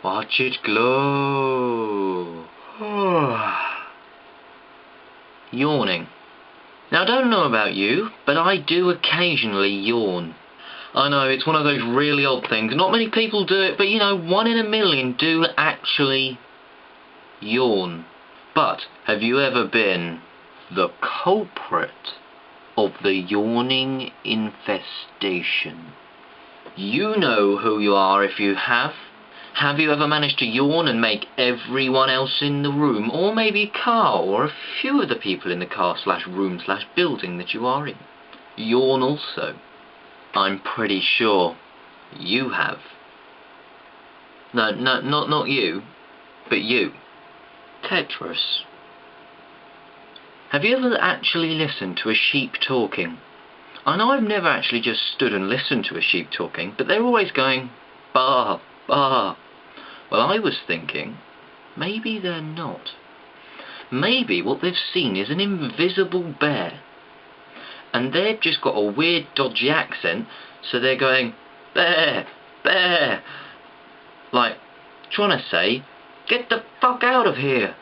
Watch it glow. Yawning. Now I don't know about you, but I do occasionally yawn. I know, it's one of those really odd things. Not many people do it, but you know, 1 in a million do actually yawn. But have you ever been the culprit of the yawning infestation? You know who you are if you have. Have you ever managed to yawn and make everyone else in the room, or maybe Carl, or a few of the people in the car/room/building that you are in, yawn also? I'm pretty sure you have. No, not you, but you. Tetris. Have you ever actually listened to a sheep talking? I know I've never actually just stood and listened to a sheep talking, but they're always going, baa, baa. Well, I was thinking, maybe they're not. Maybe what they've seen is an invisible bear. And they've just got a weird, dodgy accent, so they're going, bear, bear. Like, trying to say, get the fuck out of here.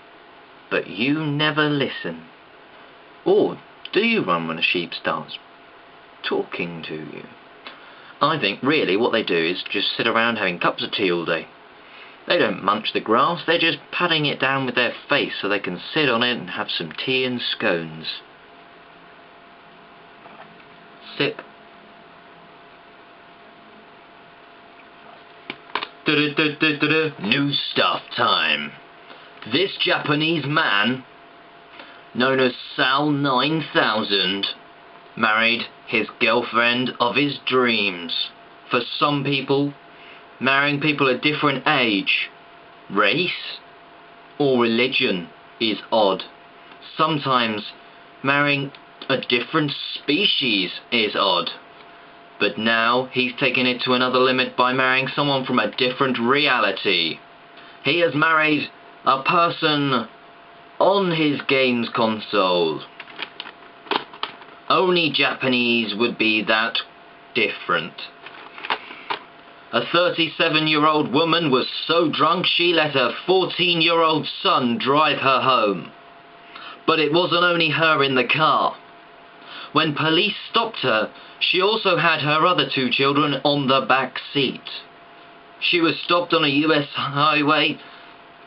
But you never listen. Or do you run when a sheep starts talking to you? I think really what they do is just sit around having cups of tea all day. They don't munch the grass, they're just patting it down with their face so they can sit on it and have some tea and scones. Sip. New stuff time. This Japanese man, known as Sal 9000, married his girlfriend of his dreams. For some people, marrying people a different age, race, or religion is odd. Sometimes marrying a different species is odd. But now he's taken it to another limit by marrying someone from a different reality. He has married a person on his games console. Only Japanese would be that different. A 37-year-old woman was so drunk she let her 14-year-old son drive her home. But it wasn't only her in the car. When police stopped her, she also had her other 2 children on the back seat. She was stopped on a US highway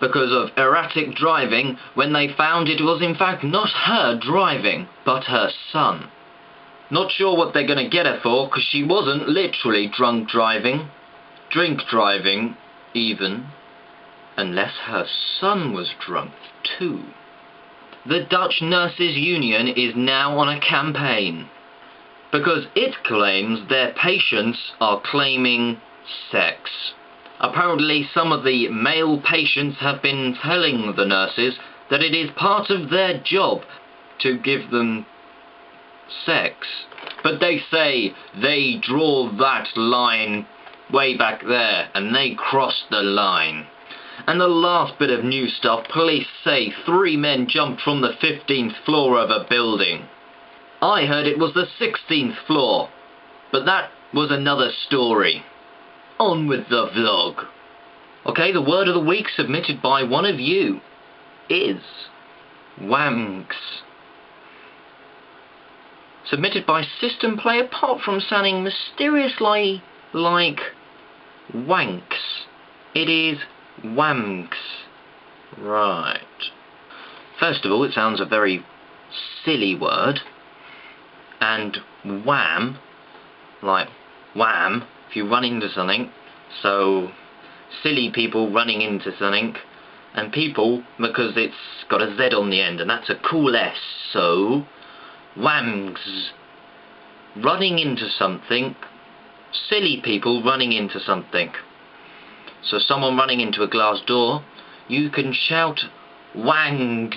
because of erratic driving when they found it was in fact not her driving, but her son. Not sure what they're going to get her for, because she wasn't literally drunk driving. Drink driving, even. Unless her son was drunk too. The Dutch Nurses Union is now on a campaign, because it claims their patients are claiming sex. Apparently some of the male patients have been telling the nurses that it is part of their job to give them sex. But they say they draw that line way back there, and they crossed the line. And the last bit of new stuff, police say 3 men jumped from the 15th floor of a building. I heard it was the 16th floor, but that was another story. On with the vlog. Okay, the word of the week submitted by one of you is Wamkz. Submitted by System Play, apart from sounding mysteriously like Wanks. It is Wamkz. Right. First of all, it sounds a very silly word. And wham, like wham, if you run into something. So, silly people running into something. And people, because it's got a Z on the end, and that's a cool S. So, Wamkz. Running into something. Silly people running into something. So someone running into a glass door, you can shout Wamkz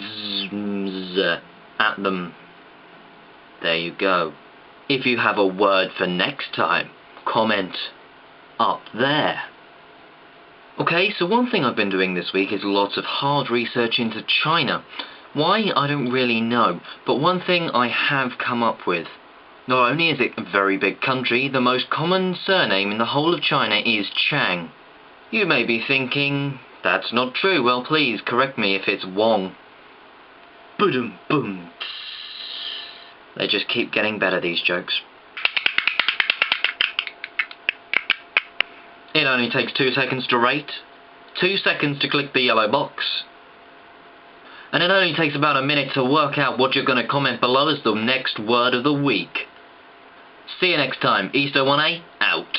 at them. There you go. If you have a word for next time, comment up there. Okay, so one thing I've been doing this week is lots of hard research into China. Why, I don't really know, but one thing I have come up with. Not only is it a very big country, the most common surname in the whole of China is Chang. You may be thinking, that's not true. Well, please correct me if it's wrong. Boom, boom. They just keep getting better, these jokes. It only takes 2 seconds to rate, 2 seconds to click the yellow box, and it only takes about a minute to work out what you're going to comment below as the next word of the week. See you next time. Easter 1A, out.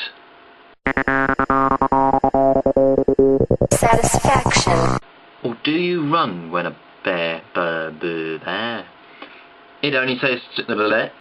Satisfaction. Or do you run when a bear? It only says...